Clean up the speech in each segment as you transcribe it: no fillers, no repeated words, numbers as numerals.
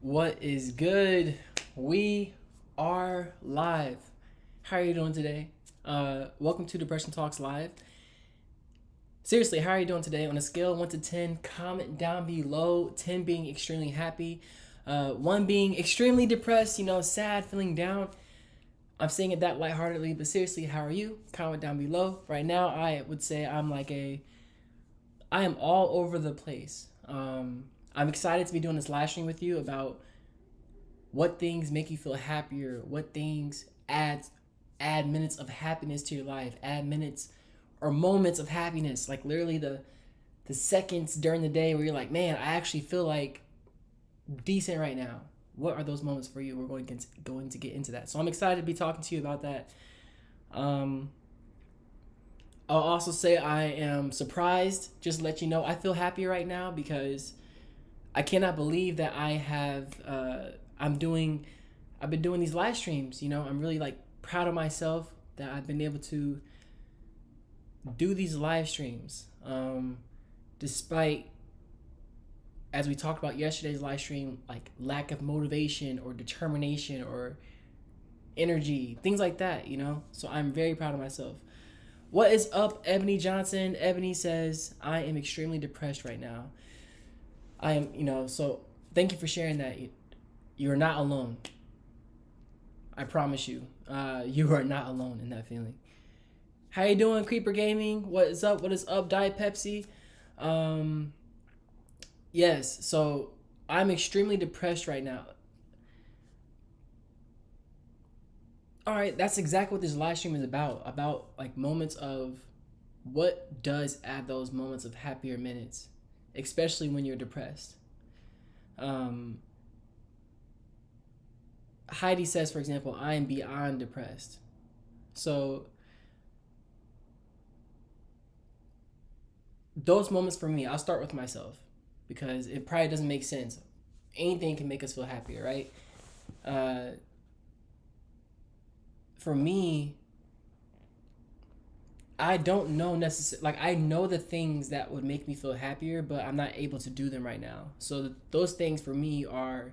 What is good? We are live. How are you doing today? Welcome to Depression Talks Live. Seriously, how are you doing today? On a scale of 1 to 10, comment down below. 10 being extremely happy, 1 being extremely depressed, sad, feeling down. I'm saying it that lightheartedly, but seriously, how are you? Comment down below. Right now, I would say I am all over the place. I'm excited to be doing this live stream with you about what things make you feel happier, what things add minutes of happiness to your life, add minutes or moments of happiness, like literally the seconds during the day where you're like, man, I actually feel like decent right now. What are those moments for you? We're going to get into that. So I'm excited to be talking to you about that. um I'll also say I am surprised, just to let you know, I feel happy right now because I cannot believe that I've been doing these live streams. I'm really like proud of myself that I've been able to do these live streams. Despite, as we talked about yesterday's live stream, like lack of motivation or determination or energy, things like that. So I'm very proud of myself. What is up, Ebony Johnson? Ebony says, I am extremely depressed right now. So thank you for sharing that. You're not alone. I promise you. You are not alone in that feeling. How you doing, Creeper Gaming? What is up? What is up, Diet Pepsi? Yes, so I'm extremely depressed right now. All right, that's exactly what this live stream is about like moments of what does add those moments of happier minutes, especially when you're depressed. Um, Heidi says, for example, I am beyond depressed. So those moments for me, I'll start with myself because it probably doesn't make sense. Anything can make us feel happier, right? Uh, for me, I don't know necessarily. Like I know the things that would make me feel happier, but I'm not able to do them right now. So those things for me are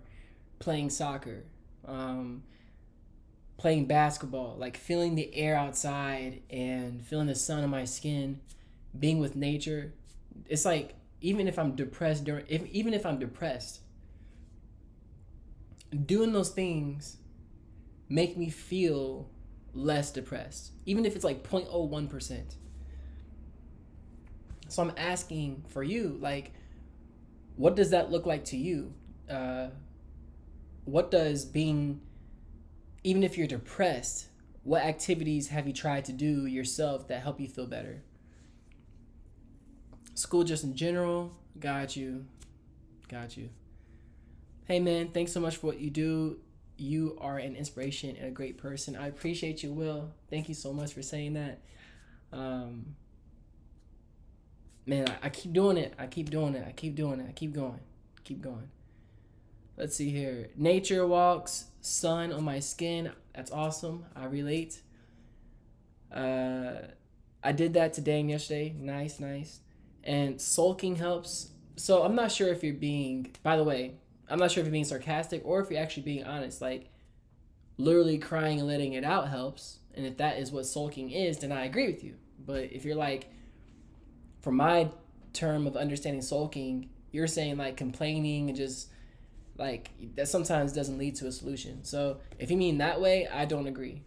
playing soccer, um, playing basketball, like feeling the air outside and feeling the sun on my skin, being with nature. It's like even if I'm depressed even if I'm depressed, doing those things make me feel less depressed, even if it's like 0.01%. So I'm asking for you, like, what does that look like to you? Uh, what does being, even if you're depressed, what activities have you tried to do yourself that help you feel better? School just in general, got you, got you. Hey man, thanks so much for what you do. You are an inspiration and a great person. I appreciate you, Will. Thank you so much for saying that. Um, Man, I keep doing it. I keep doing it. I keep doing it. I keep going. Keep going. Let's see here. Nature walks, sun on my skin. That's awesome. I relate. Uh, I did that today and yesterday. Nice, nice. And sulking helps. So I'm not sure if you're being, by the way, I'm not sure if you're being sarcastic or if you're actually being honest. Like, literally crying and letting it out helps. And if that is what sulking is, then I agree with you. But if you're like, from my term of understanding sulking, you're saying like complaining and just like that sometimes doesn't lead to a solution. So if you mean that way, I don't agree.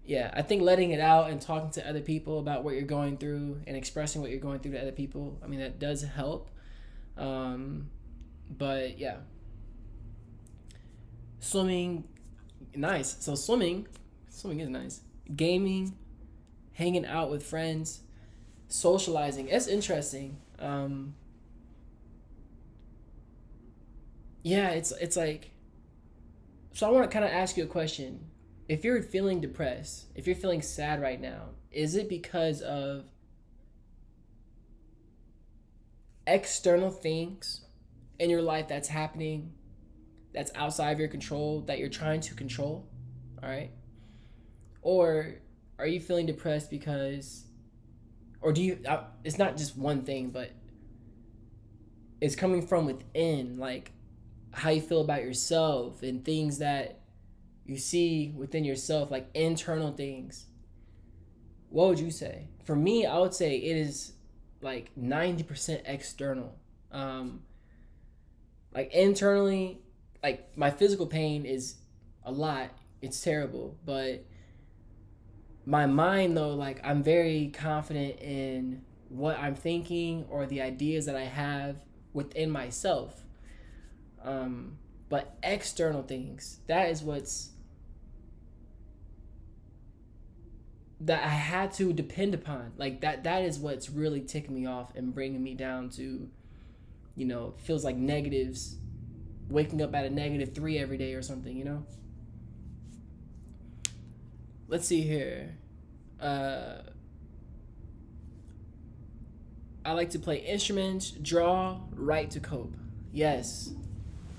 Yeah, I think letting it out and talking to other people about what you're going through and expressing what you're going through to other people, I mean, that does help. Um, but yeah, swimming, nice. So swimming is nice. Gaming, hanging out with friends, socializing. It's interesting. Yeah, it's like, so I want to kind of ask you a question. If you're feeling depressed, if you're feeling sad right now, is it because of external things in your life that's happening that's outside of your control that you're trying to control? All right. Or are you feeling depressed because, or do you, it's not just one thing, but it's coming from within, like how you feel about yourself and things that you see within yourself, like internal things, what would you say? For me, I would say it is like 90% external. Um, like internally, like my physical pain is a lot. It's terrible, but my mind though, like I'm very confident in what I'm thinking or the ideas that I have within myself. Um, but external things, that is what's that I had to depend upon. Like that is what's really ticking me off and bringing me down to, feels like negatives, waking up at a -3 every day or something. Let's see here. Uh, I like to play instruments, draw, write to cope. Yes.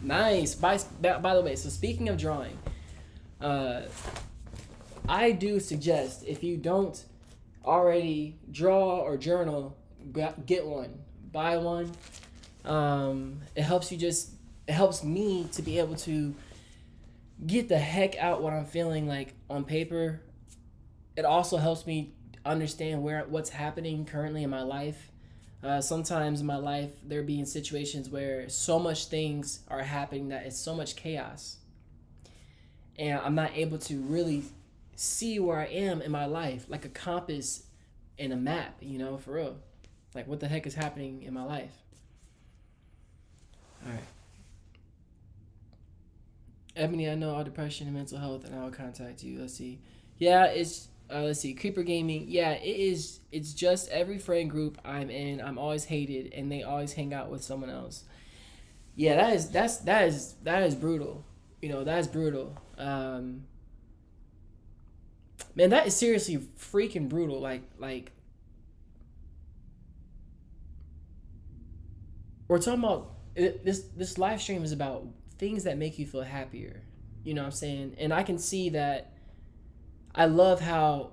Nice. By the way, so speaking of drawing, uh, I do suggest if you don't already draw or journal, get one, buy one. It helps me to be able to get the heck out what I'm feeling like on paper. It also helps me understand what's happening currently in my life. Sometimes in my life there being situations where so much things are happening that it's so much chaos, and I'm not able to really see where I am in my life, like a compass and a map, for real. Like what the heck is happening in my life? All right. Ebony, I know all depression and mental health, and I will contact you. Let's see. Yeah, it's let's see. Creeper Gaming. Yeah, it is. It's just every friend group I'm in, I'm always hated, and they always hang out with someone else. Yeah, that is brutal. That is brutal. Man, that is seriously freaking brutal. Like we're talking about this live stream is about things that make you feel happier. You know what I'm saying? And I can see that. I love how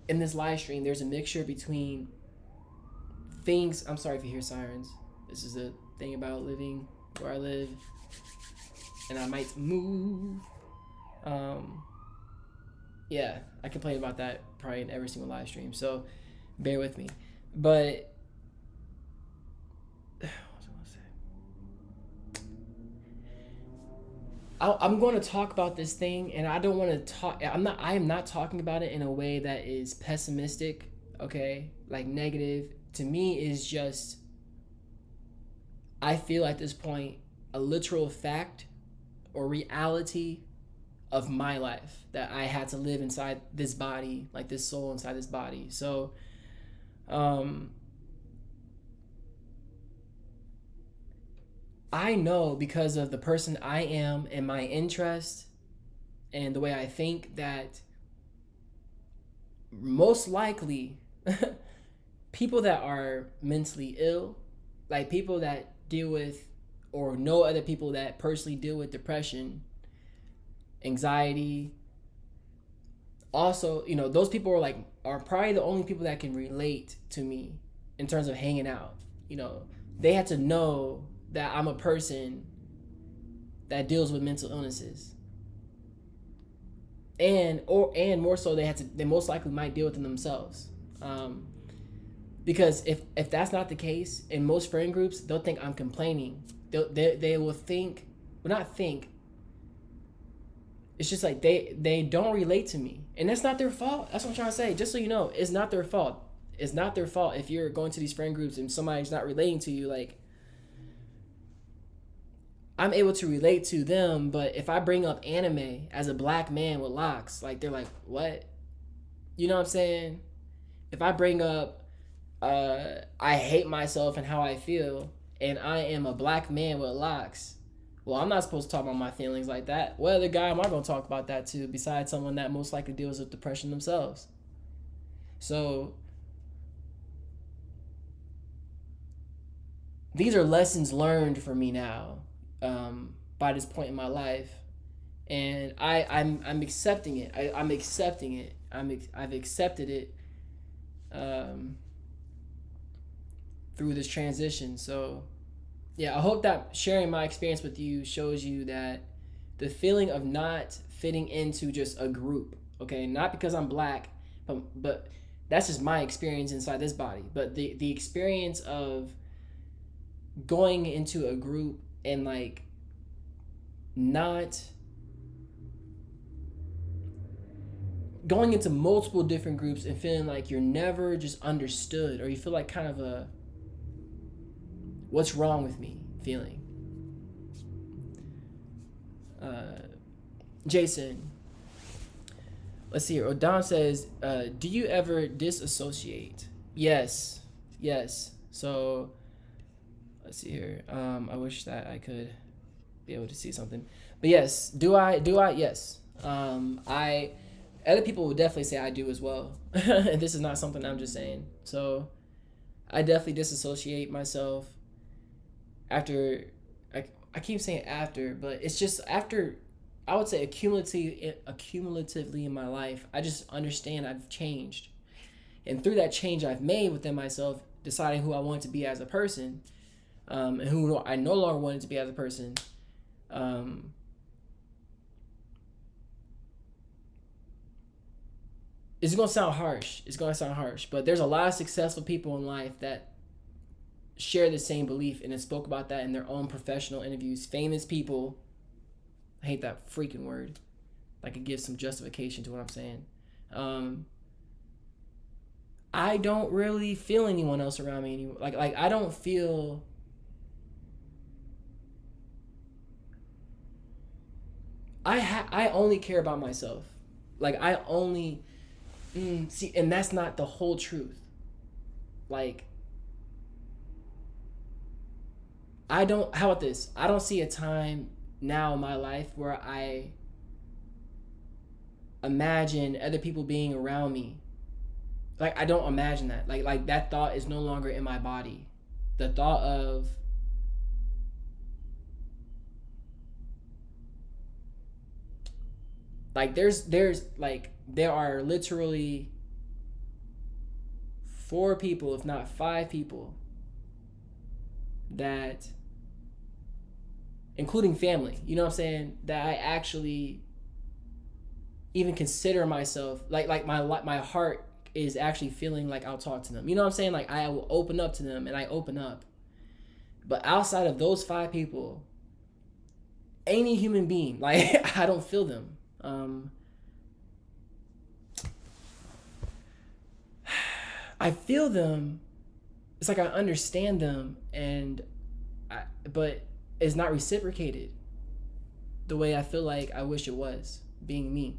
in this live stream there's a mixture between things. I'm sorry if you hear sirens. This is the thing about living where I live, and I might move. Um, yeah, I complain about that probably in every single live stream, so bear with me. But what was I gonna say? I'm going to talk about this thing, and I don't want to talk. I am not talking about it in a way that is pessimistic. Okay, like negative. To me, is just. I feel at this point a literal fact or reality of my life that I had to live inside this body, like this soul inside this body. So, um, I know because of the person I am and my interest and the way I think that most likely people that are mentally ill, like people that deal with or know other people that personally deal with depression, anxiety, also, those people are probably the only people that can relate to me in terms of hanging out. They had to know that I'm a person that deals with mental illnesses, and more so they most likely might deal with them themselves. Because if that's not the case in most friend groups, they'll think I'm complaining. They will think, well, not think. It's just like they don't relate to me, and that's not their fault. That's what I'm trying to say. Just so you know, it's not their fault. It's not their fault if you're going to these friend groups and somebody's not relating to you. Like, I'm able to relate to them, but if I bring up anime as a black man with locks, like they're like, what? You know what I'm saying? If I bring up I hate myself and how I feel, and I am a black man with locks, well, I'm not supposed to talk about my feelings like that. What other guy am I going to talk about that to besides someone that most likely deals with depression themselves? So these are lessons learned for me now, by this point in my life, and I'm accepting it. I'm accepting it. I've accepted it, um, through this transition. So Yeah, I hope that sharing my experience with you shows you that the feeling of not fitting into just a group, okay, not because I'm black, but that's just my experience inside this body. But the experience of going into a group and like not going into multiple different groups and feeling like you're never just understood, or you feel like kind of a what's wrong with me feeling. Jason, let's see here. Odom says, do you ever disassociate? Yes. So let's see here. I wish that I could be able to see something, but yes, do I? Yes. I Other people would definitely say I do as well. And this is not something I'm just saying. So I definitely disassociate myself after. I keep saying after, but it's just after. I would say accumulatively in my life, I just understand I've changed, and through that change I've made within myself, deciding who I want to be as a person, and who I no longer wanted to be as a person. It's gonna sound harsh. But there's a lot of successful people in life that share the same belief and have spoke about that in their own professional interviews. Famous people. I hate that freaking word. Like it gives some justification to what I'm saying. I don't really feel anyone else around me anymore. Like I don't feel. I only care about myself. Like I only see, and that's not the whole truth. Like I don't. How about this? I don't see a time now in my life where I imagine other people being around me. Like I don't imagine that. Like that thought is no longer in my body. The thought of like there are literally 4 people, if not 5 people, that including family, you know what I'm saying, that I actually even consider myself like my heart is actually feeling like I'll talk to them. You know what I'm saying? Like I will open up to them and I open up. But outside of those 5 people, any human being, like I don't feel them. I feel them. It's like I understand them, but it's not reciprocated the way I feel like I wish it was, being me.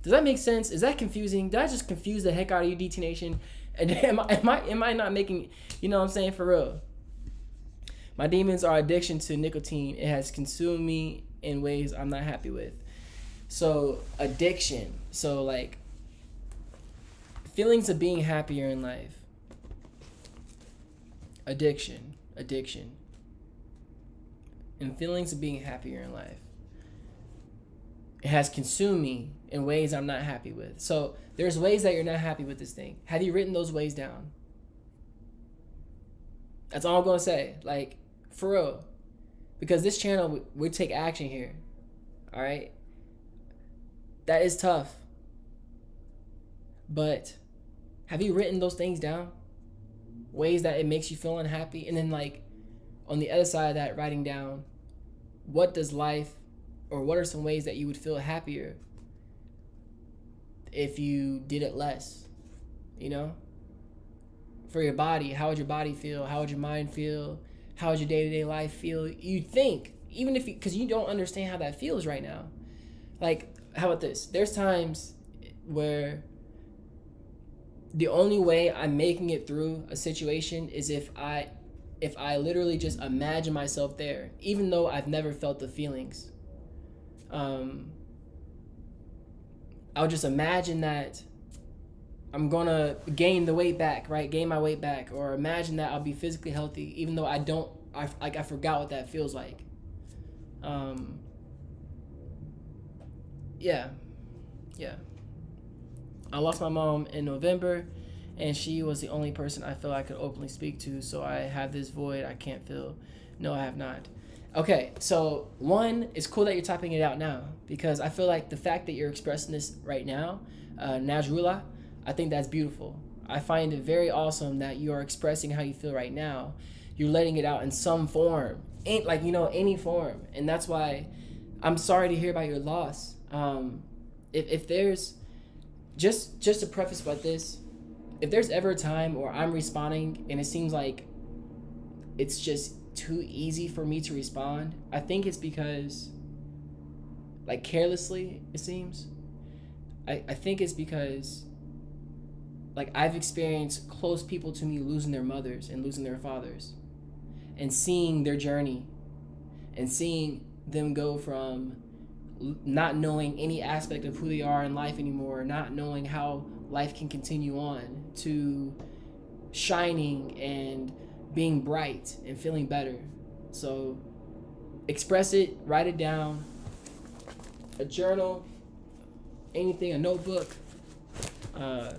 Does that make sense? Is that confusing? Did I just confuse the heck out of you, DT Nation? And am I not making, you know what I'm saying, for real? My demons are addiction to nicotine. It has consumed me in ways I'm not happy with. So addiction. So like feelings of being happier in life. Addiction. And feelings of being happier in life. It has consumed me in ways I'm not happy with. So there's ways that you're not happy with this thing. Have you written those ways down? That's all I'm going to say. Like, for real. Because this channel, we take action here. All right? That is tough. But have you written those things down? Ways that it makes you feel unhappy? And then, like, on the other side of that, writing down, what does life, or what are some ways that you would feel happier if you did it less? You know? For your body, how would your body feel? How would your mind feel? How would your day-to-day life feel? You think, even if because you don't understand how that feels right now. Like, how about this? There's times where the only way I'm making it through a situation is if I literally just imagine myself there, even though I've never felt the feelings. I'll just imagine that I'm gonna gain the weight back, right? Gain my weight back, or imagine that I'll be physically healthy, even though I forgot what that feels like. Yeah. I lost my mom in November, and she was the only person I felt I could openly speak to. So I have this void I can't fill. No, I have not. Okay, so one, it's cool that you're typing it out now because I feel like the fact that you're expressing this right now, Najrullah, I think that's beautiful. I find it very awesome that you are expressing how you feel right now. You're letting it out in some form, ain't like any form, and that's why I'm sorry to hear about your loss. If there's just to preface about this, if there's ever a time where I'm responding and it seems like it's just too easy for me to respond, I think it's because, like, carelessly, it seems. I think it's because, like, I've experienced close people to me losing their mothers and losing their fathers and seeing their journey and seeing them go from not knowing any aspect of who they are in life anymore, not knowing how life can continue on, to shining and being bright and feeling better. So express it, write it down, a journal, anything, a notebook. I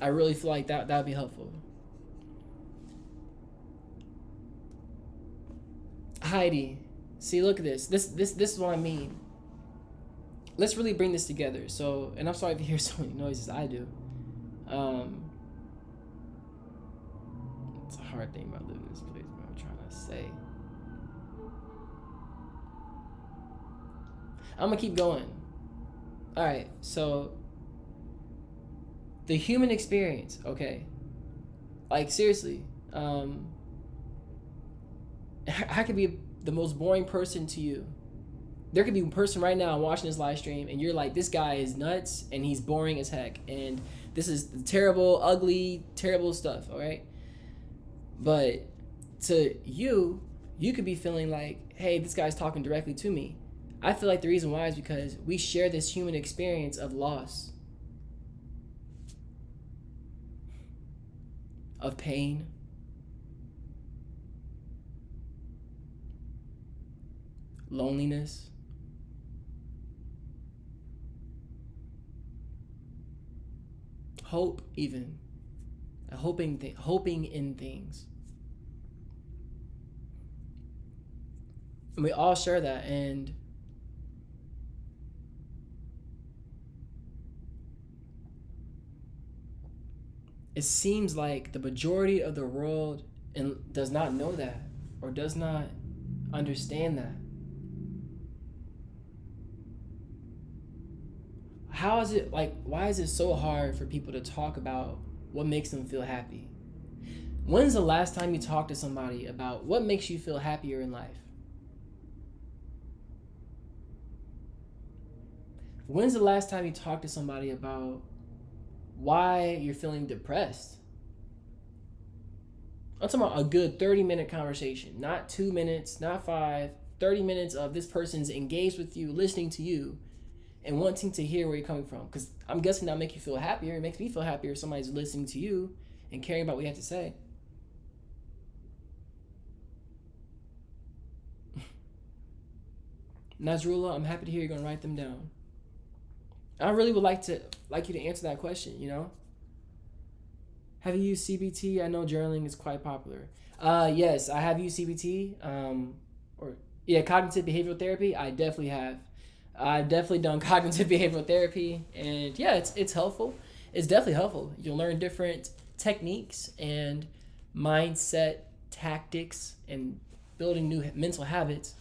really feel like that would be helpful. Heidi, see, look at this. This is what I mean. Let's really bring this together. So, and I'm sorry if you hear so many noises. I do. It's a hard thing about living in this place, man. I'm trying to say. I'm gonna keep going. All right. So, the human experience. Okay. Like, seriously. I could be the most boring person to you. There could be a person right now watching this live stream and you're like, this guy is nuts and he's boring as heck and this is terrible, ugly, terrible stuff, all right? But to you could be feeling like, hey, this guy's talking directly to me. I feel like the reason why is because we share this human experience of loss, of pain, loneliness, hope, even hoping in things. And we all share that, and it seems like the majority of the world does not know that or does not understand that. How is it like, why is it so hard for people to talk about what makes them feel happy? When's the last time you talked to somebody about what makes you feel happier in life? When's the last time you talked to somebody about why you're feeling depressed? I'm talking about a good 30-minute conversation, not 2 minutes, not 5, 30 minutes of this person's engaged with you, listening to you, and wanting to hear where you're coming from. Because I'm guessing that'll make you feel happier. It makes me feel happier if somebody's listening to you and caring about what you have to say. Nazrullah, I'm happy to hear you're going to write them down. I really would like you to answer that question, you know? Have you used CBT? I know journaling is quite popular. Yes, I have used CBT. Cognitive behavioral therapy. I definitely have. I've definitely done cognitive behavioral therapy, and yeah, it's helpful. It's definitely helpful. You'll learn different techniques and mindset tactics and building new mental habits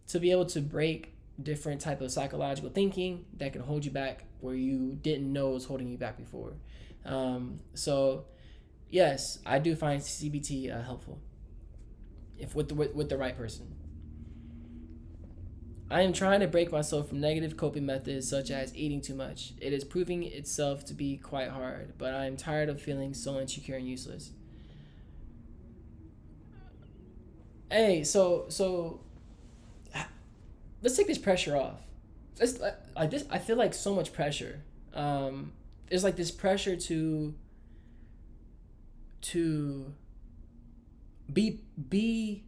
to be able to break different type of psychological thinking that can hold you back where you didn't know was holding you back before. So yes, I do find CBT helpful if with the right person. I am trying to break myself from negative coping methods such as eating too much. It is proving itself to be quite hard, but I am tired of feeling so insecure and useless. Hey, so let's take this pressure off. I feel like so much pressure. There's like this pressure to be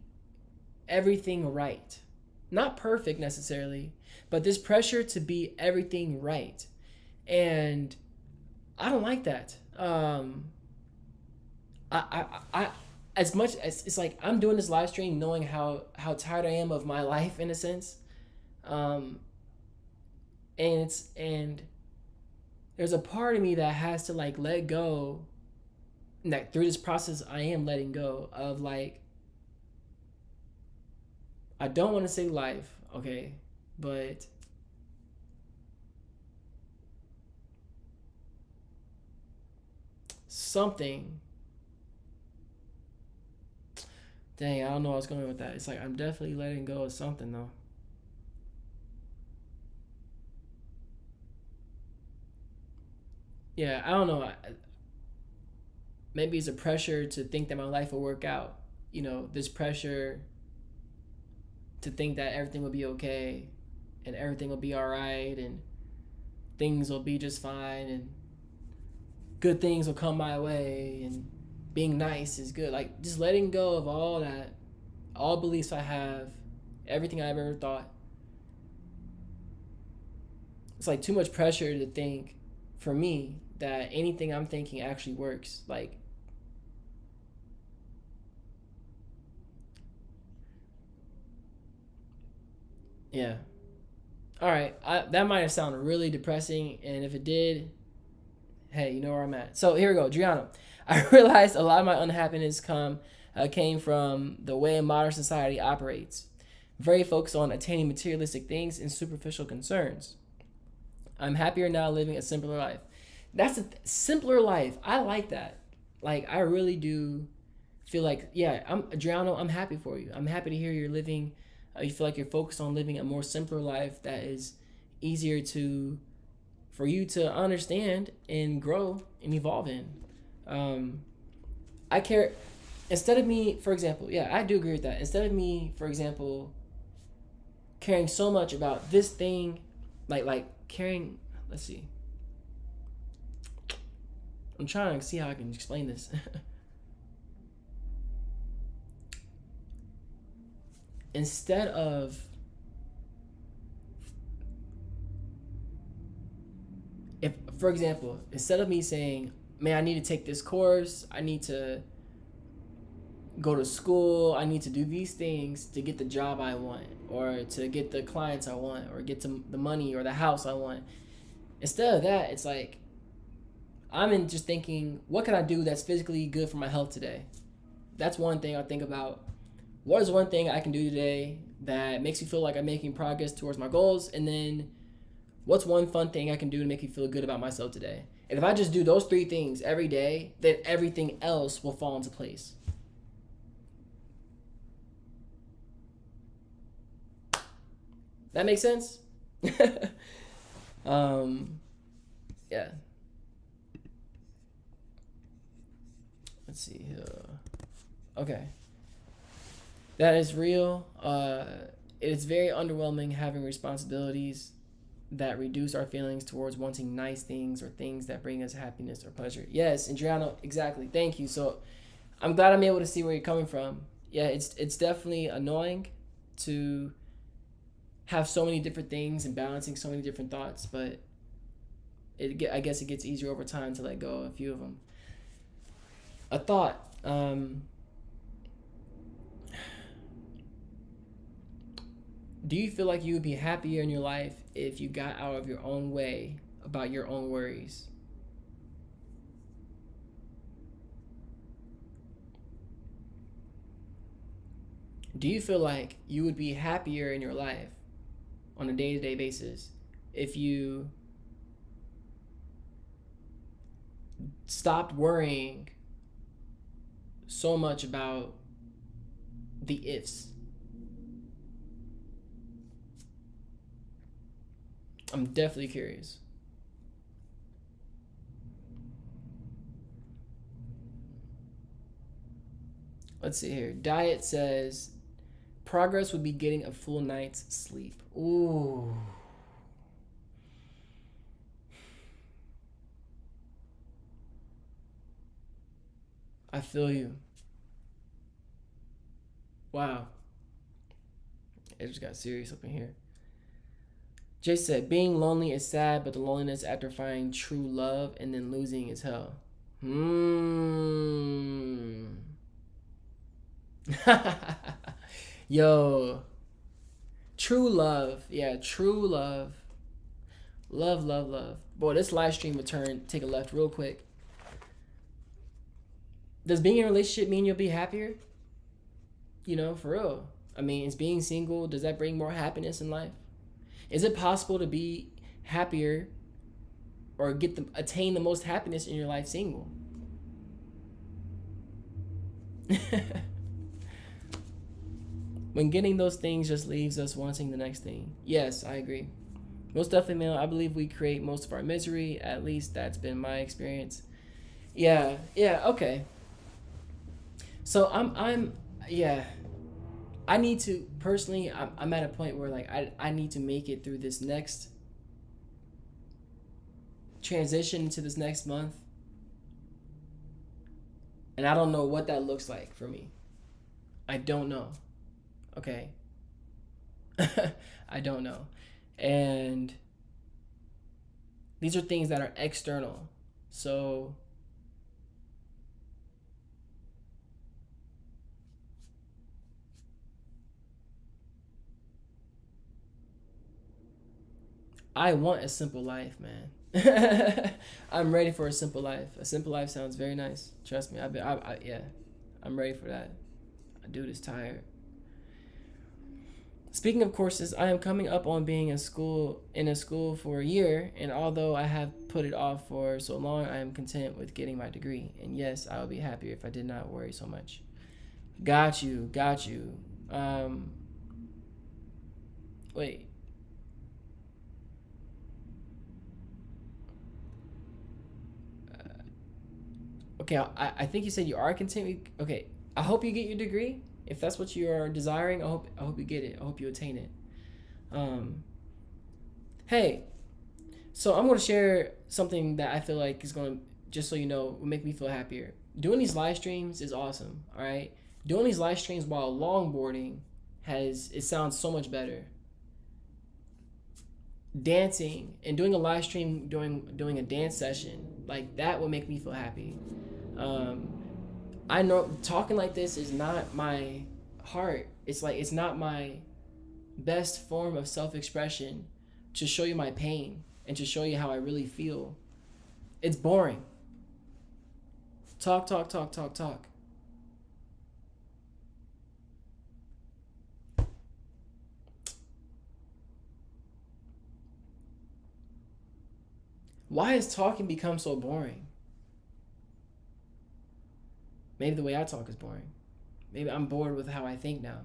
everything right. Not perfect necessarily, but this pressure to be everything right. And I don't like that. I as much as it's like I'm doing this live stream knowing how tired I am of my life in a sense. um and there's a part of me that has to like let go, and that through this process I am letting go of, like, I don't want to say life, okay, but something. Dang, I don't know where I was going with that. It's like I'm definitely letting go of something though. Yeah, I don't know. Maybe it's a pressure to think that my life will work out. You know, this pressure to think that everything will be okay and everything will be all right and things will be just fine and good things will come my way and being nice is good. Like just letting go of all that, all beliefs I have, everything I've ever thought. It's like too much pressure to think for me that anything I'm thinking actually works. Like, yeah. All right. That might have sounded really depressing. And if it did, hey, you know where I'm at. So here we go. Driano. I realized a lot of my unhappiness came from the way modern society operates. Very focused on attaining materialistic things and superficial concerns. I'm happier now living a simpler life. That's a simpler life. I like that. Like I really do feel like, yeah, I'm Adriano, I'm happy for you. I'm happy to hear you're living you feel like you're focused on living a more simpler life that is easier to for you to understand and grow and evolve in. Um, I care instead of me, for example, yeah, I do agree with that. Instead of me, for example, caring so much about this thing, like caring. Let's see. I'm trying to see how I can explain this. Instead of if, for example, instead of me saying, "Man, I need to take this course. I need to go to school. I need to do these things to get the job I want, or to get the clients I want, or get to the money or the house I want." Instead of that, it's like I'm in just thinking, what can I do that's physically good for my health today? That's one thing I think about. What is one thing I can do today that makes me feel like I'm making progress towards my goals? And then what's one fun thing I can do to make me feel good about myself today? And if I just do those three things every day, then everything else will fall into place. That makes sense? um, yeah. Let's see. Okay. That is real. It is very underwhelming having responsibilities that reduce our feelings towards wanting nice things or things that bring us happiness or pleasure. Yes, Adriano, exactly. Thank you. So I'm glad I'm able to see where you're coming from. Yeah, it's definitely annoying to have so many different things and balancing so many different thoughts, but I guess it gets easier over time to let go of a few of them. A thought. Do you feel like you would be happier in your life if you got out of your own way about your own worries? Do you feel like you would be happier in your life on a day-to-day basis if you stopped worrying so much about the ifs? I'm definitely curious. Let's see here. Diet says progress would be getting a full night's sleep. Ooh. I feel you. Wow. It just got serious up in here. Jay said, being lonely is sad, but the loneliness after finding true love and then losing is hell. Hmm. Yo, true love. Yeah, true love. Love, love, love. Boy, this live stream will take a left real quick. Does being in a relationship mean you'll be happier? You know, for real. I mean, is being single, does that bring more happiness in life? Is it possible to be happier or attain the most happiness in your life single? When getting those things just leaves us wanting the next thing. Yes, I agree. Most definitely, man. I believe we create most of our misery. At least that's been my experience. Yeah, yeah, okay. So yeah. I need to personally. I'm at a point where like I need to make it through this next transition into this next month, and I don't know what that looks like for me. I don't know. Okay. I don't know, and these are things that are external. So I want a simple life, man. I'm ready for a simple life. A simple life sounds very nice. Trust me. Yeah, I'm ready for that. My dude is tired. Speaking of courses, I am coming up on being in a school for a year, and although I have put it off for so long, I am content with getting my degree. And yes, I would be happier if I did not worry so much. Got you, got you. Wait. Okay, I think you said you are content with. Okay, I hope you get your degree. If that's what you are desiring, I hope you get it. I hope you attain it. Um, hey, so I'm gonna share something that I feel like is gonna, just so you know, will make me feel happier. Doing these live streams is awesome. All right, doing these live streams while longboarding it sounds so much better. Dancing and doing a live stream doing a dance session like that will make me feel happy. Um, I know talking like this is not my heart. It's like it's not my best form of self-expression to show you my pain and to show you how I really feel. It's boring. Talk, talk, talk, talk, talk. Why has talking become so boring? Maybe the way I talk is boring. Maybe I'm bored with how I think now.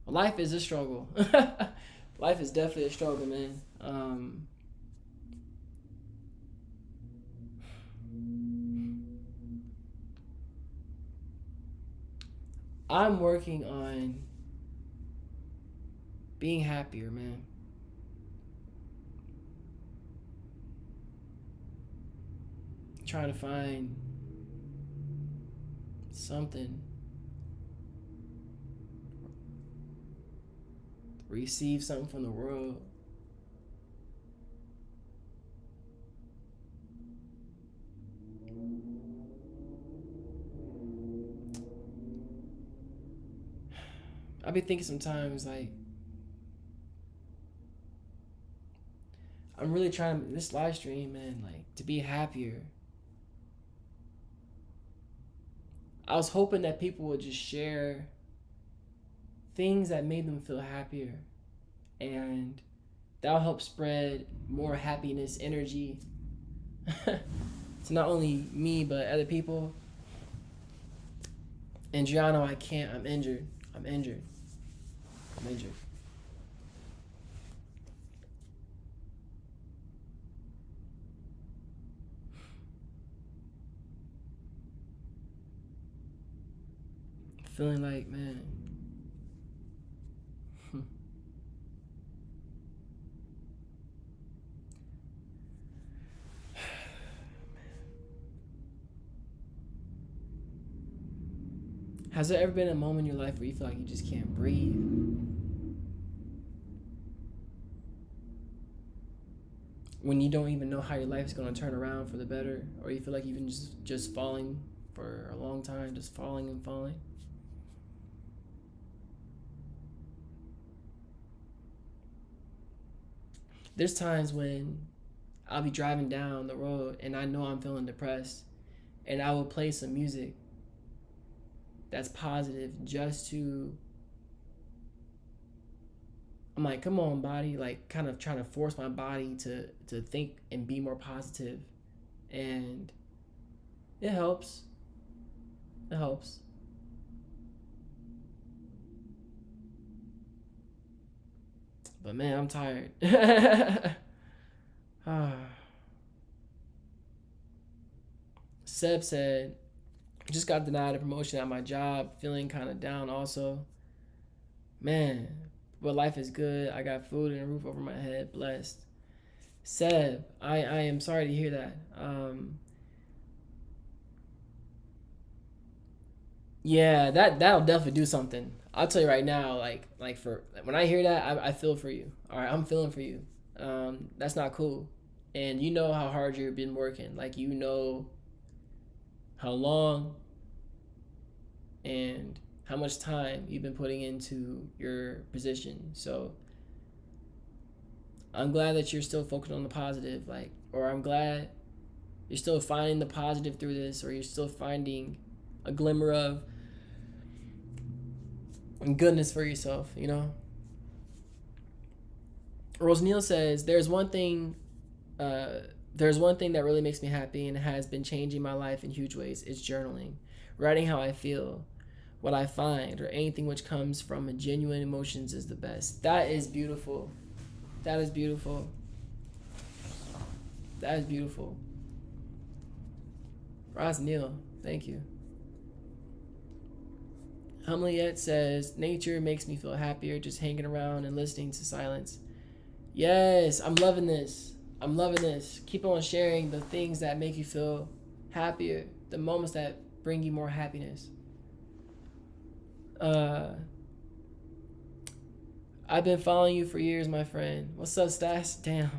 Life is a struggle. Life is definitely a struggle, man. I'm working on being happier, man. Trying to find something, receive something from the world. I be thinking sometimes like I'm really trying to this live stream, man, like to be happier. I was hoping that people would just share things that made them feel happier, and that'll help spread more happiness energy to not only me but other people. And Giano, I can't. I'm injured. I'm injured. I'm injured. Feeling like, man. Has there ever been a moment in your life where you feel like you just can't breathe? when you don't even know how your life is going to turn around for the better, or you feel like you've been just falling for a long time, just falling and falling. There's times when I'll be driving down the road and I know I'm feeling depressed, and I will play some music that's positive just to, I'm like, come on, body, like kind of trying to force my body to think and be more positive. And it helps. It helps. But man, I'm tired. Seb said, just got denied a promotion at my job, feeling kind of down also. Man, but life is good. I got food and a roof over my head, blessed. Seb, I am sorry to hear that. Yeah, that'll definitely do something. I'll tell you right now, like for when I hear that, I feel for you. All right, I'm feeling for you. That's not cool, and you know how hard you've been working. Like you know how long and how much time you've been putting into your position. So I'm glad that you're still focused on the positive, like, or I'm glad you're still finding the positive through this, or you're still finding a glimmer of goodness for yourself, you know? Rose Neal says, there's one thing that really makes me happy and has been changing my life in huge ways. It's journaling. Writing how I feel, what I find, or anything which comes from genuine emotions is the best. That is beautiful. That is beautiful. That is beautiful. Roz Neal, thank you. Hamliet says, nature makes me feel happier just hanging around and listening to silence. Yes, I'm loving this. I'm loving this. Keep on sharing the things that make you feel happier, the moments that bring you more happiness. I've been following you for years, my friend. What's up, Stas? Damn.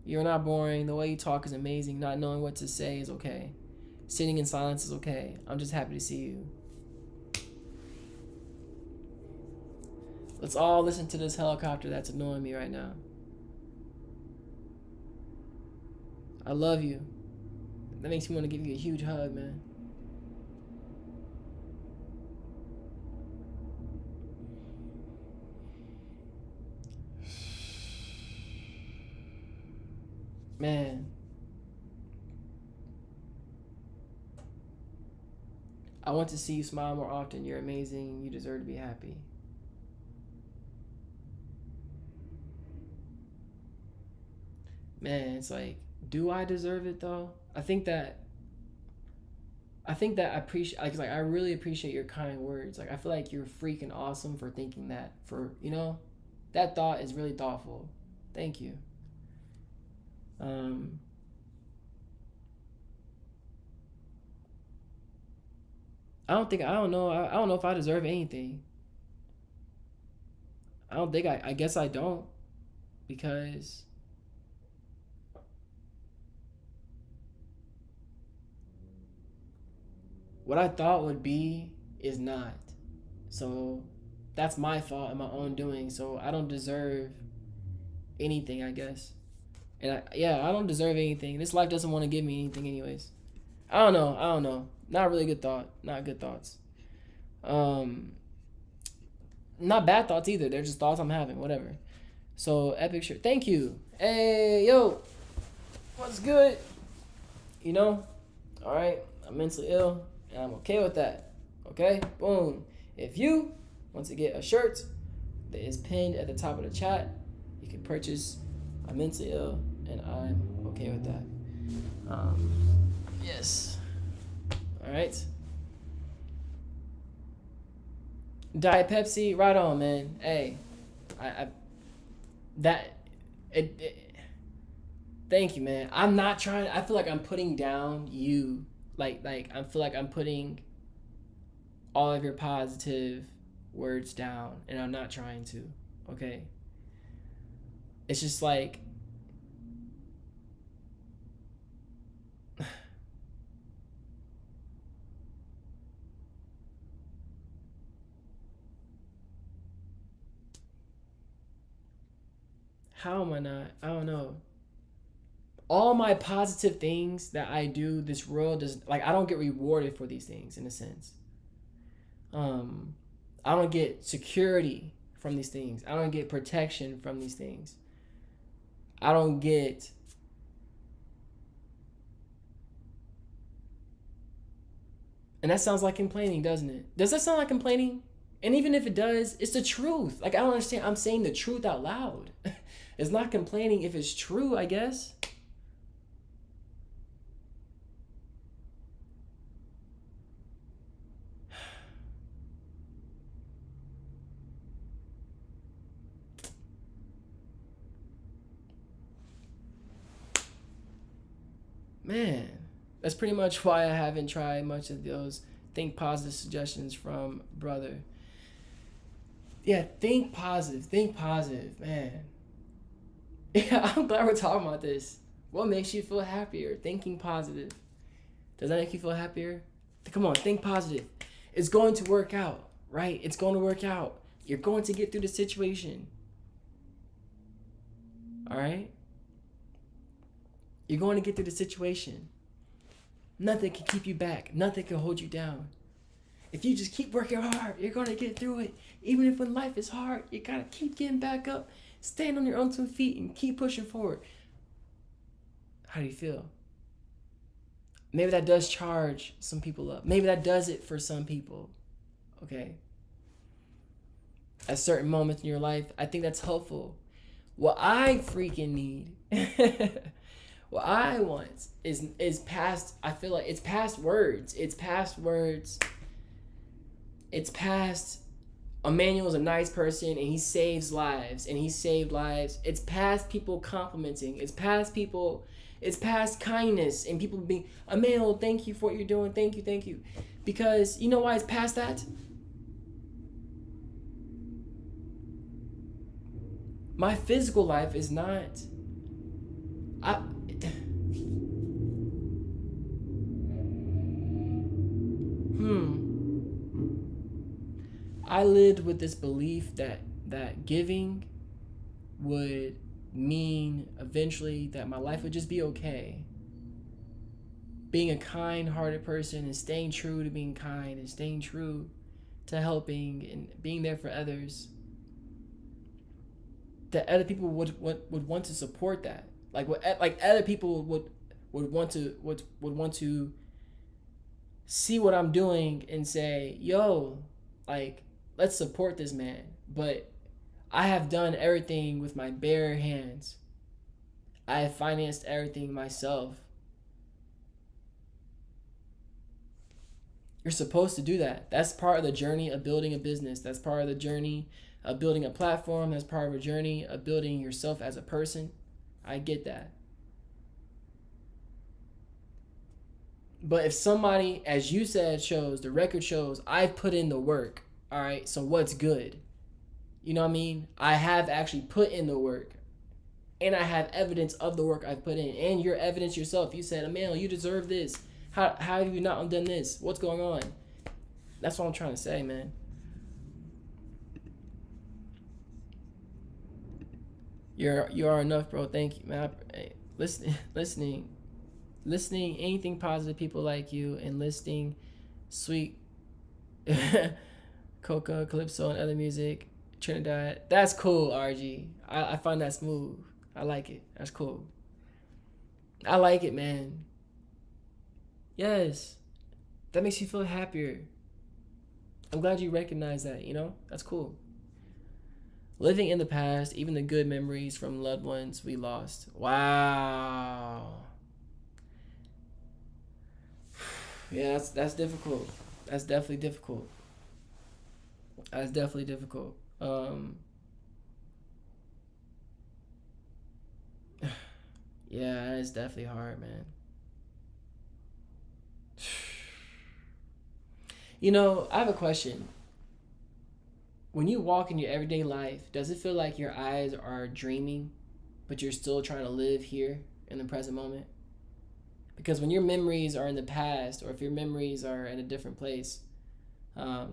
You're not boring. The way you talk is amazing. Not knowing what to say is okay. Sitting in silence is okay. I'm just happy to see you. Let's all listen to this helicopter that's annoying me right now. I love you. That makes me want to give you a huge hug, man. Man. I want to see you smile more often. You're amazing. You deserve to be happy. Man, it's like, do I deserve it though? I appreciate, like I really appreciate your kind words. Like I feel like you're freaking awesome for thinking that. For that thought is really thoughtful. Thank you. Um, I don't know. I don't know if I deserve anything. I don't think I guess I don't, because what I thought would be is not. So that's my fault and my own doing. So I don't deserve anything, I guess. And I don't deserve anything. This life doesn't want to give me anything, anyways. I don't know. I don't know. Not really good thought. Not good thoughts. Um, Not bad thoughts either. They're just thoughts I'm having. Whatever. So epic shirt. Thank you. Hey yo, what's good? You know. All right. I'm mentally ill, and I'm okay with that. Okay. Boom. If you want to get a shirt that is pinned at the top of the chat, you can purchase. I'm mentally ill, and I'm okay with that. Yes. All right. Diet Pepsi, right on, man. Hey, I that it thank you, man. I'm not trying. I feel like I'm putting down you. Like I feel like I'm putting all of your positive words down, and I'm not trying to. Okay. It's just like How am I not? I don't know. All my positive things that I do, this world does, like, I don't get rewarded for these things in a sense. Um, I don't get security from these things. I don't get protection from these things. I don't get And that sounds like complaining, doesn't it? Does that sound like complaining? And even if it does, it's the truth. Like, I don't understand. I'm saying the truth out loud. It's not complaining if it's true, I guess. Man, that's pretty much why I haven't tried much of those think positive suggestions from brother. Yeah, think positive, man. Yeah, I'm glad we're talking about this. What makes you feel happier? Thinking positive. Does that make you feel happier? Come on, think positive. It's going to work out, right? It's going to work out. You're going to get through the situation. All right? You're going to get through the situation. Nothing can keep you back. Nothing can hold you down. If you just keep working hard, you're going to get through it. Even if when life is hard, you got to keep getting back up, stand on your own two feet, and keep pushing forward. How do you feel? Maybe that does charge some people up. Maybe that does it for some people. Okay? At certain moments in your life, I think that's helpful. What I freaking need, what I want is past, I feel like it's past words. It's past words. It's past Emmanuel's a nice person and he saves lives and he saved lives. It's past people complimenting. It's past people, it's past kindness and people being, Emmanuel, thank you for what you're doing. Thank you, thank you. Because you know why it's past that? My physical life is not, I, I lived with this belief that giving would mean eventually that my life would just be okay. Being a kind-hearted person and staying true to being kind and staying true to helping and being there for others, that other people would want to support that. Like other people would want to see what I'm doing and say, "Yo, like, let's support this man." But I have done everything with my bare hands. I have financed everything myself. You're supposed to do that. That's part of the journey of building a business. That's part of the journey of building a platform. That's part of a journey of building yourself as a person. I get that. But if somebody, as you said, shows, the record shows, I've put in the work. All right, so what's good? You know what I mean? I have actually put in the work. And I have evidence of the work I've put in. And your evidence yourself. You said, Emmanuel, you deserve this. How have you not done this? What's going on? That's what I'm trying to say, man. You are enough, bro. Thank you, man. Listening, anything positive, people like you, and listening sweet Coca, Calypso, and other music, Trinidad. That's cool, RG. I find that smooth. I like it. That's cool. I like it, man. Yes. That makes you feel happier. I'm glad you recognize that, you know? That's cool. Living in the past, even the good memories from loved ones we lost. Wow. Yeah, that's difficult. That's definitely difficult. That's definitely difficult. Yeah, it's definitely hard, man. You know, I have a question. When you walk in your everyday life, does it feel like your eyes are dreaming, but you're still trying to live here in the present moment? Because when your memories are in the past, or if your memories are in a different place, I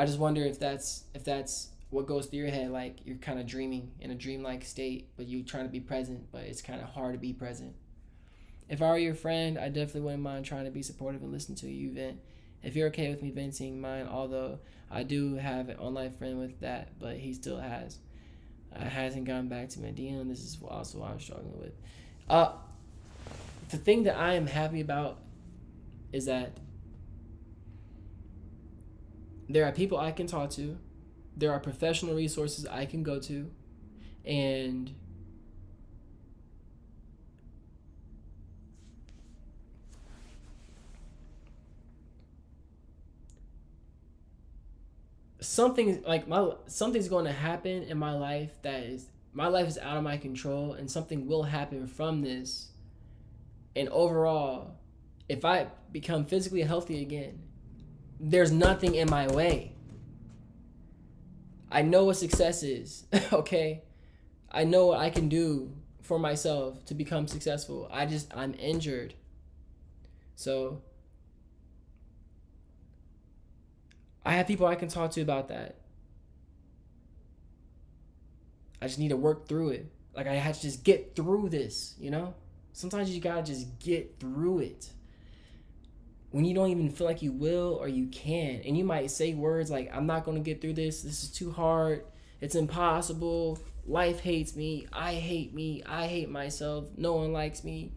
just wonder if that's what goes through your head, like you're kind of dreaming in a dreamlike state, but you're trying to be present, but it's kind of hard to be present. If I were your friend, I definitely wouldn't mind trying to be supportive and listen to you vent. If you're okay with me venting mine, although I do have an online friend with that, but he still hasn't gotten back to me. DM, this is also what I'm struggling with. Uh, the thing that I am happy about is that there are people I can talk to, there are professional resources I can go to, and something's going to happen in my life my life is out of my control, and something will happen from this. And overall, if I become physically healthy again, there's nothing in my way. I know what success is. Okay, I know what I can do for myself to become successful. I'm injured, so I have people I can talk to about that. I just need to work through it. Like, I had to just get through this, you know? Sometimes you gotta just get through it. When you don't even feel like you will or you can. And you might say words like, I'm not gonna get through this. This is too hard. It's impossible. Life hates me. I hate myself. No one likes me.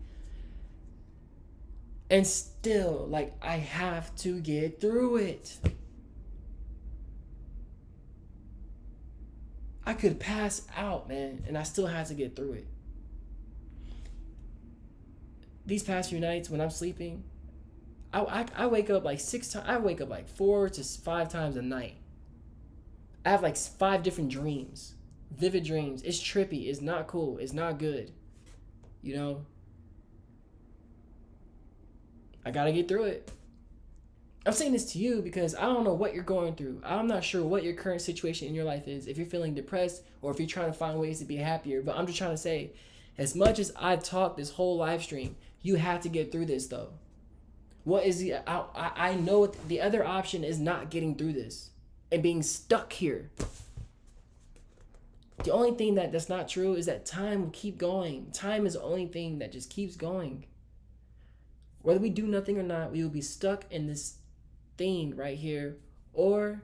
And still, like, I have to get through it. I could pass out, man, and I still had to get through it. These past few nights when I'm sleeping, I wake up like 6 times. I wake up like 4 to 5 times a night. I have like 5 different dreams, vivid dreams. It's trippy. It's not cool. It's not good. You know, I gotta get through it. I'm saying this to you because I don't know what you're going through. I'm not sure what your current situation in your life is. If you're feeling depressed or if you're trying to find ways to be happier. But I'm just trying to say, as much as I talk this whole live stream, you have to get through this though. What is the? I know the other option is not getting through this and being stuck here. The only thing that's not true is that time will keep going. Time is the only thing that just keeps going. Whether we do nothing or not, we will be stuck in this thing right here, or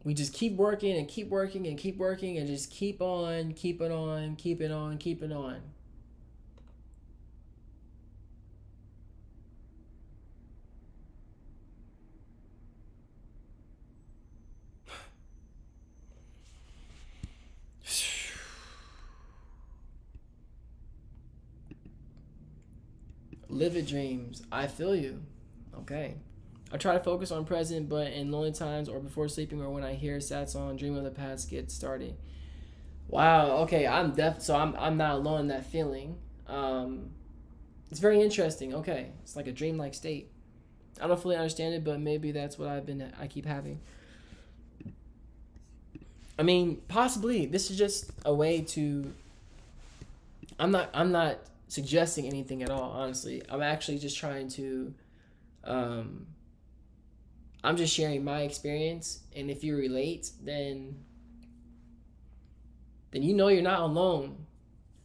we just keep working and keep working and keep working and just keep on keeping on keeping on keeping on. Livid dreams. I feel you. Okay. I try to focus on present, but in lonely times or before sleeping or when I hear a sad song, dream of the past get started. Wow. Okay. I'm not alone in that feeling. It's very interesting. Okay. It's like a dreamlike state. I don't fully understand it, but maybe that's what I keep having. I mean, possibly this is just a way to. I'm not suggesting anything at all. Honestly, I'm actually just trying to. I'm just sharing my experience, and if you relate, then you know you're not alone.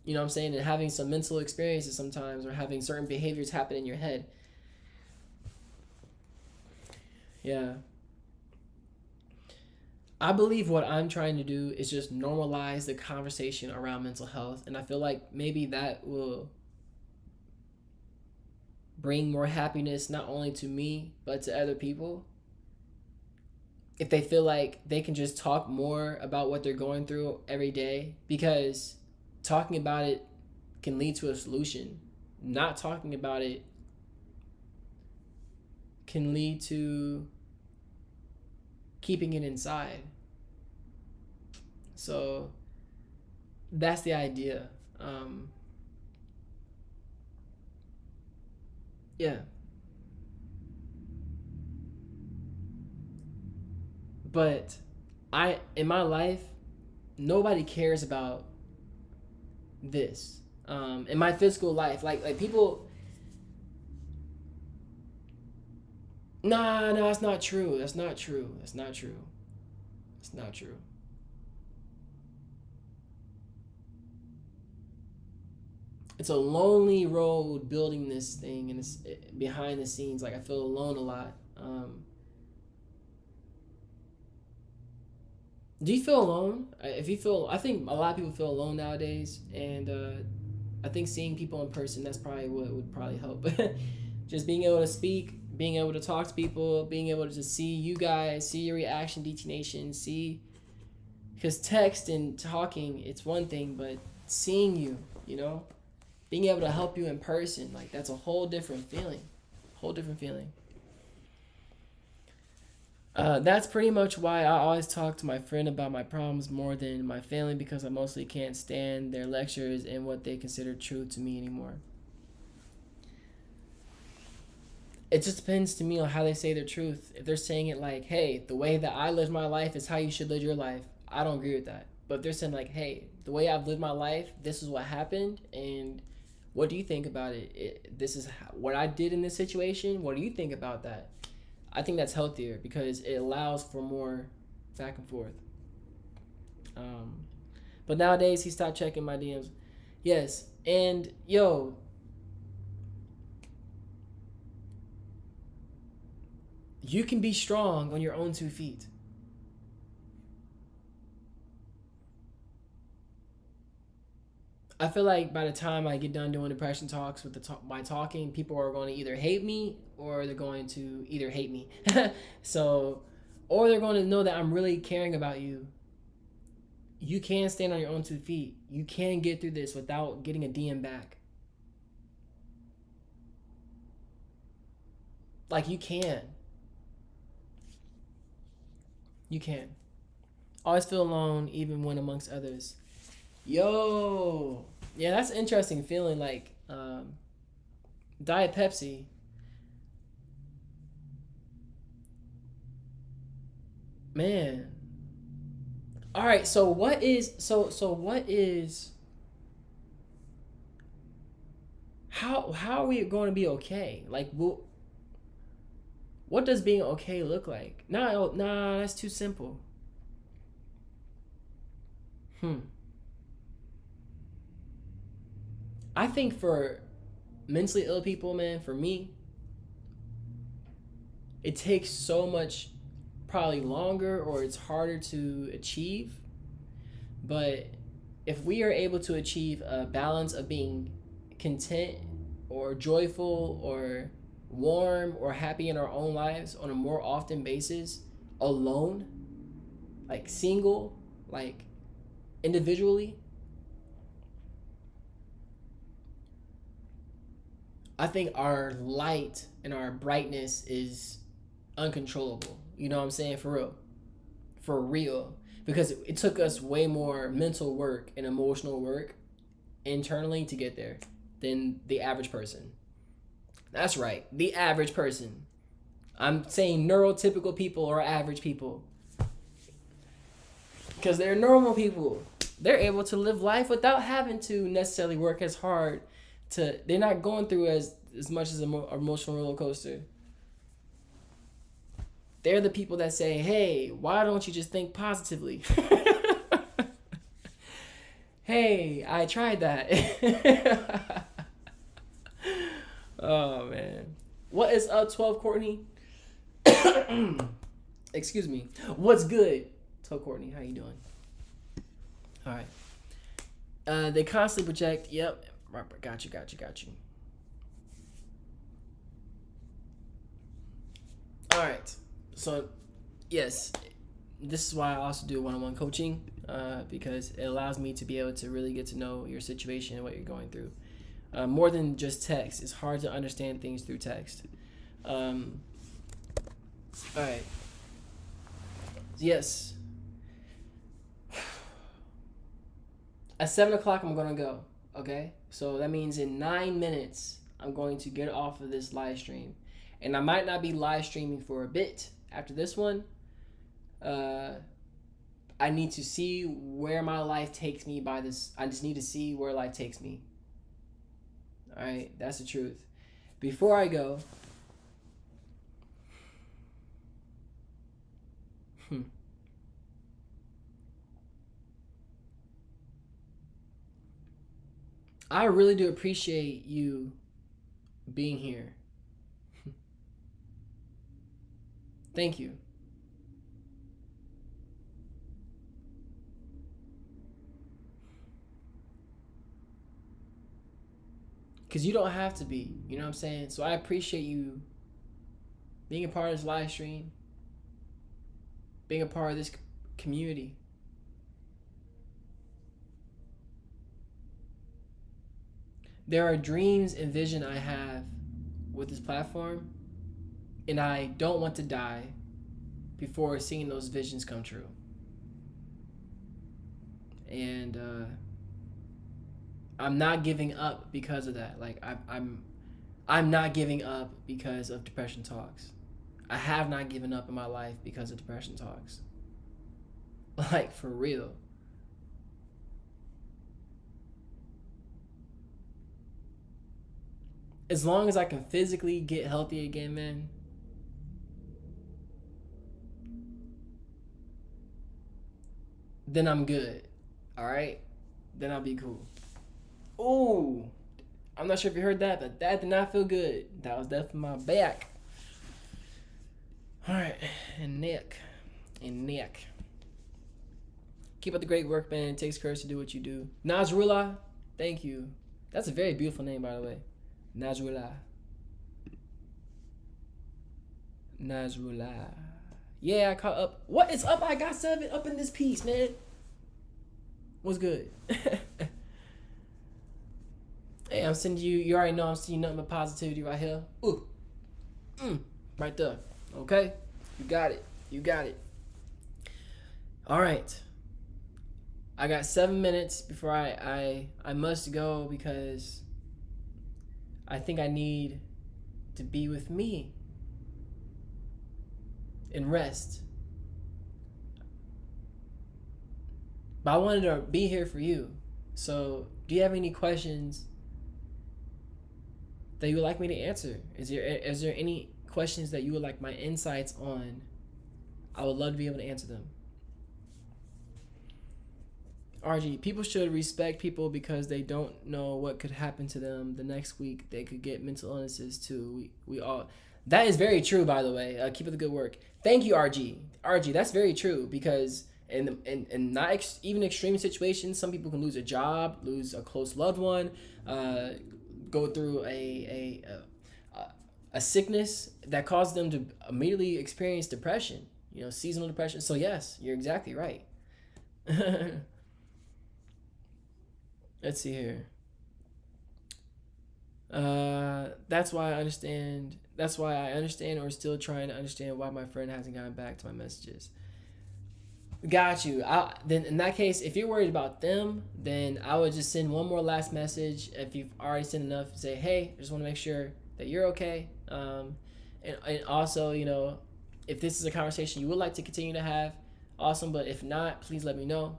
You know what I'm saying? And having some mental experiences sometimes, or having certain behaviors happen in your head. Yeah. I believe what I'm trying to do is just normalize the conversation around mental health, and I feel like maybe that will bring more happiness not only to me but to other people. If they feel like they can just talk more about what they're going through every day, because talking about it can lead to a solution. Not talking about it can lead to keeping it inside. So that's the idea. Yeah. But in my life, nobody cares about this. In my physical life, like people, Nah, no, that's not true. That's not true. That's not true. It's not true. It's a lonely road building this thing, and it's behind the scenes. Like I feel alone a lot. Do you feel alone? If you feel, I think a lot of people feel alone nowadays, and I think seeing people in person, that's probably what would probably help. Just being able to speak, being able to talk to people, being able to just see you guys, see your reaction, DT Nation, see, because text and talking, it's one thing, but seeing you, you know, being able to help you in person, like that's a whole different feeling, whole different feeling. That's pretty much why I always talk to my friend about my problems more than my family, because I mostly can't stand their lectures and what they consider true to me anymore. It just depends to me on how they say their truth. If they're saying it like, hey, the way that I live my life is how you should live your life, I don't agree with that. But if they're saying like, hey, the way I've lived my life, this is what happened, and what do you think about it? This is what I did in this situation. What do you think about that? I think that's healthier because it allows for more back and forth. Um, but nowadays he stopped checking my DMs. Yes, and yo, you can be strong on your own 2 feet. I feel like by the time I get done doing depression talks with my talking, people are going to either hate me or they're going to either hate me. So, or they're going to know that I'm really caring about you. You can stand on your own 2 feet. You can get through this without getting a DM back. Like you can. You can. Always feel alone even when amongst others. Yo, yeah, that's an interesting feeling. Like Diet Pepsi, man. All right, so what is how are we going to be okay? Like, what does being okay look like? Nah, that's too simple. Hmm. I think for mentally ill people, man, for me, it takes so much probably longer or it's harder to achieve. But if we are able to achieve a balance of being content or joyful or warm or happy in our own lives on a more often basis, alone, like single, like individually, I think our light and our brightness is uncontrollable. You know what I'm saying? For real. For real. Because it took us way more mental work and emotional work internally to get there than the average person. That's right. The average person. I'm saying neurotypical people or average people. Because they're normal people. They're able to live life without having to necessarily work as hard to, they're not going through as much as an emotional roller coaster. They're the people that say, hey, why don't you just think positively? Hey, I tried that. Oh, man. What is up, 12 Courtney? Excuse me. What's good? 12 Courtney, how you doing? All right. They constantly project. Yep. Got you. All right. So, yes, this is why I also do one-on-one coaching, because it allows me to be able to really get to know your situation and what you're going through. More than just text. It's hard to understand things through text. All right. Yes. At 7 o'clock, I'm going to go. Okay? So that means in 9 minutes, I'm going to get off of this live stream. And I might not be live streaming for a bit after this one. I need to see where my life takes me by this. I just need to see where life takes me. All right? That's the truth. Before I go, Hmm. I really do appreciate you being here. Thank you. Because you don't have to be. You know what I'm saying? So I appreciate you being a part of this live stream, being a part of this community. There are dreams and vision I have with this platform, and I don't want to die before seeing those visions come true. And I'm not giving up because of that. Like I'm not giving up because of Depression Talks. I have not given up in my life because of Depression Talks. Like for real. As long as I can physically get healthy again, man, then I'm good. All right? Then I'll be cool. Ooh, I'm not sure if you heard that, but that did not feel good. That was definitely my back. All right, and neck, and neck. Keep up the great work, man. It takes courage to do what you do. Nazrullah, thank you. That's a very beautiful name, by the way. Nazrullah. Nazrullah. Yeah, I caught up. What is up? I got 7 up in this piece, man. What's good? Hey, I'm sending you. You already know I'm sending you nothing but positivity right here. Ooh, right there. Okay, you got it. You got it. All right. I got 7 minutes before I must go because I think I need to be with me and rest. But I wanted to be here for you. So, do you have any questions that you would like me to answer? Is there any questions that you would like my insights on? I would love to be able to answer them. RG, people should respect people because they don't know what could happen to them the next week. They could get mental illnesses too. We all. That is very true, by the way. Keep up the good work. Thank you, RG. RG, that's very true because in not even extreme situations, some people can lose a job, lose a close loved one, go through a sickness that causes them to immediately experience depression. You know, seasonal depression. So yes, you're exactly right. Let's see here. That's why I understand. That's why I understand or still trying to understand why my friend hasn't gotten back to my messages. Got you. Then in that case, if you're worried about them, then I would just send one more last message. If you've already sent enough, say, hey, I just want to make sure that you're okay. And also, you know, if this is a conversation you would like to continue to have, awesome. But if not, please let me know.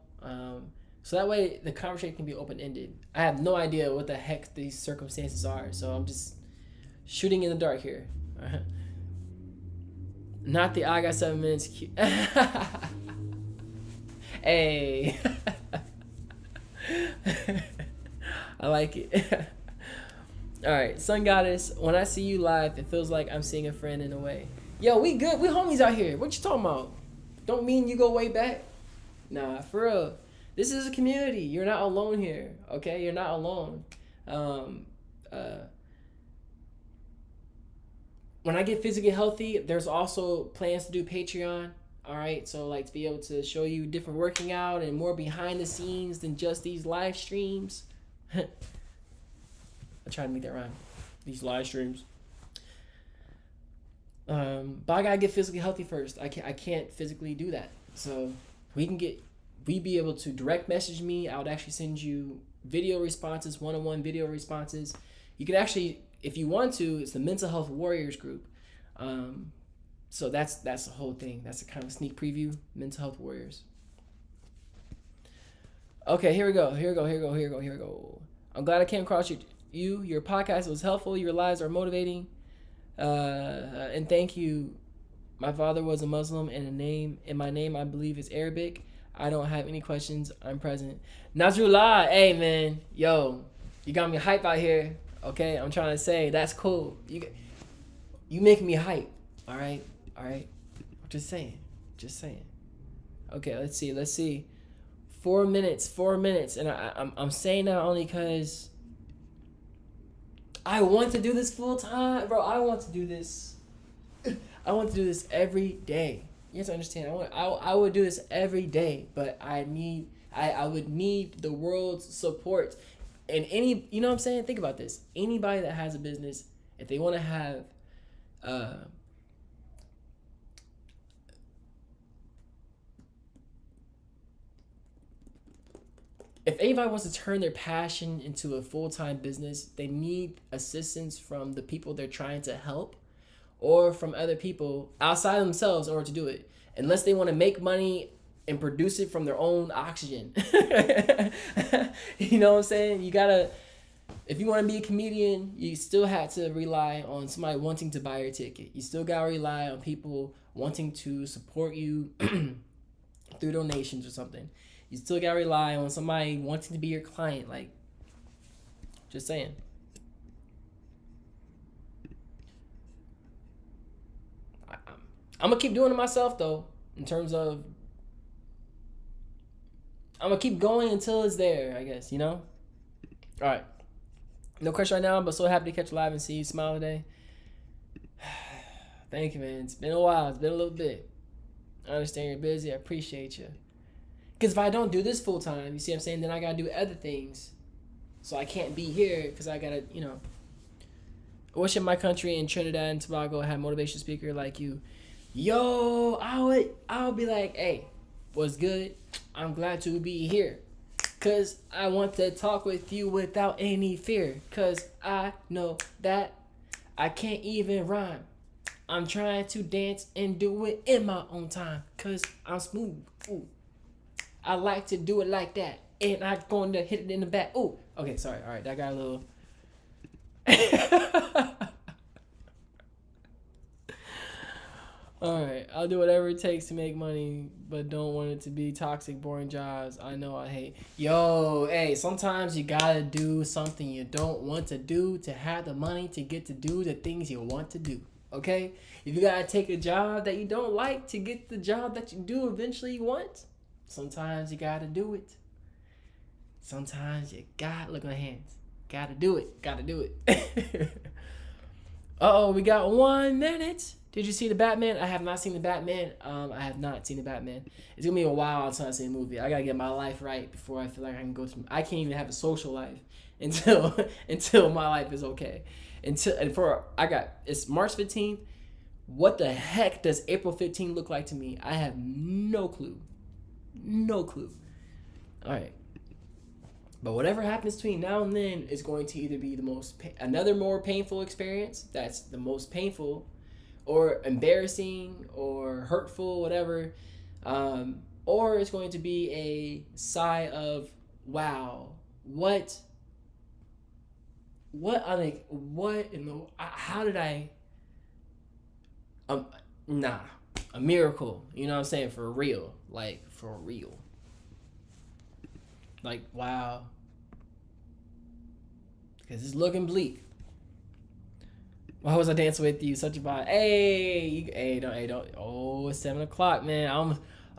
So that way the conversation can be open-ended. I have no idea what the heck these circumstances are, so I'm just shooting in the dark here. Not the I got 7 minutes. Hey. I like it. All right, Sun Goddess, when I see you live, it feels like I'm seeing a friend in a way. Yo, we good. We homies out here. What you talking about? Don't mean you go way back. Nah, for real. This is a community. You're not alone here, okay? You're not alone. When I get physically healthy, there's also plans to do Patreon. All right, so like to be able to show you different working out and more behind the scenes than just these live streams. I try to make that rhyme. These live streams. But I gotta get physically healthy first. I can't physically do that. So we be able to direct message me. I would actually send you video responses, one-on-one video responses. You can actually, if you want to, it's the Mental Health Warriors group. So that's the whole thing. That's a kind of sneak preview. Mental Health Warriors. Okay, here we go. I'm glad I came across you. Your podcast was helpful. Your lives are motivating. And thank you My father was a Muslim, and my name I believe is Arabic. I don't have any questions. I'm present. Nazrullah, hey man, yo, you got me hype out here. Okay, I'm trying to say that's cool. You making me hype. All right, all right. Just saying, just saying. Okay, let's see. 4 minutes, and I'm saying that only because I want to do this full time, bro. I want to do this. I want to do this every day. You have to understand. I would do this every day, but I would need the world's support. And you know what I'm saying? Think about this. Anybody that has a business, if they want to have, if anybody wants to turn their passion into a full-time business, they need assistance from the people they're trying to help or from other people outside of themselves in order to do it. Unless they want to make money and produce it from their own oxygen. You know what I'm saying? If you want to be a comedian, you still have to rely on somebody wanting to buy your ticket. You still got to rely on people wanting to support you through donations or something. You still got to rely on somebody wanting to be your client. Like, just saying. I'm going to keep doing it myself, though, in terms of I'm going to keep going until it's there, I guess, you know? All right. No question right now, but so happy to catch you live and see you smile today. Thank you, man. It's been a while. It's been a little bit. I understand you're busy. I appreciate you. Because if I don't do this full time, you see what I'm saying, then I got to do other things. So I can't be here because I got to, you know. I wish in my country in Trinidad and Tobago I had a motivation speaker like you. Yo, I would be like, hey, what's good? I'm glad to be here. Because I want to talk with you without any fear. Because I know that I can't even rhyme. I'm trying to dance and do it in my own time. Because I'm smooth. Ooh. I like to do it like that. And I'm going to hit it in the back. Ooh. Okay, sorry. All right, that got a little... Alright, I'll do whatever it takes to make money, but don't want it to be toxic, boring jobs. I know I hate. Yo, hey, sometimes you gotta do something you don't want to do to have the money to get to do the things you want to do. Okay? If you gotta take a job that you don't like to get the job that you do eventually want, sometimes you gotta do it. Sometimes you gotta look at my hands. Gotta do it. Gotta do it. Uh-oh, we got 1 minute. Did you see the Batman? I have not seen the Batman. I have not seen the Batman. It's gonna be a while until I see the movie. I gotta get my life right before I feel like I can go to. I can't even have a social life until my life is okay. It's March 15th. What the heck does April 15th look like to me? I have no clue. No clue. All right. But whatever happens between now and then is going to either be another more painful experience. That's the most painful, or embarrassing, or hurtful, whatever. Or it's going to be a sigh of, wow, how did I, a miracle, you know what I'm saying, for real, like, for real. Like, wow. Because it's looking bleak. Why was I dancing with you? Such a vibe. Hey, don't. Oh, it's 7 o'clock, man.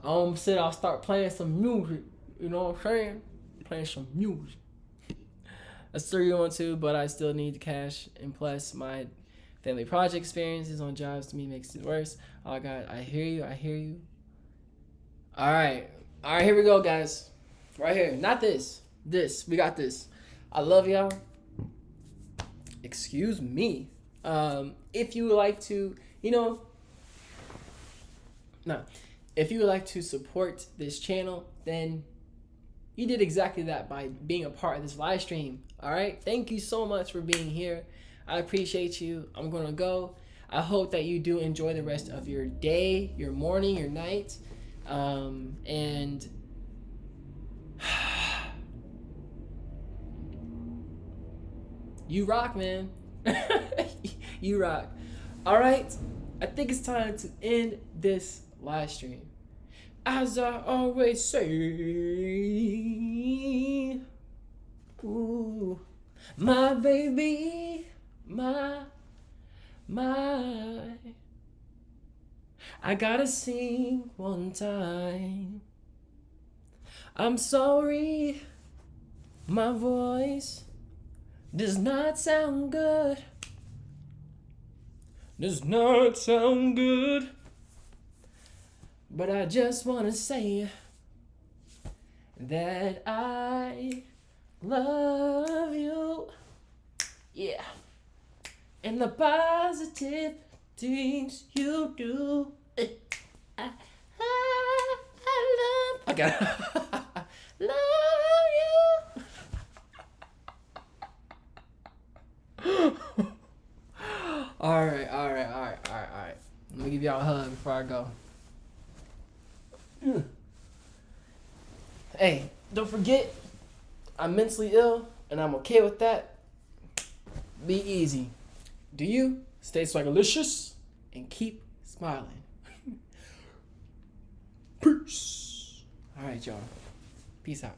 I'll start playing some music. You know what I'm saying? Playing some music. That's 3-1-2, but I still need the cash. And plus, my family project experiences on jobs to me makes it worse. Oh, God, I hear you. All right, here we go, guys. Right here. Not this. This. We got this. I love y'all. Excuse me. If you would like to, if you would like to support this channel, then you did exactly that by being a part of this live stream. All right. Thank you so much for being here. I appreciate you. I'm going to go. I hope that you do enjoy the rest of your day, your morning, your night. And you rock, man. You rock. All right. I think it's time to end this live stream. As I always say, ooh, my baby, my, I gotta sing one time. I'm sorry, my voice does not sound good. Does not sound good. But I just wanna say that I love you. Yeah. And the positive things you do. I love. I got love you. All right. Let me give y'all a hug before I go. Hey, don't forget, I'm mentally ill and I'm okay with that. Be easy. Do you? Stay swagalicious and keep smiling. Peace. All right, y'all. Peace out.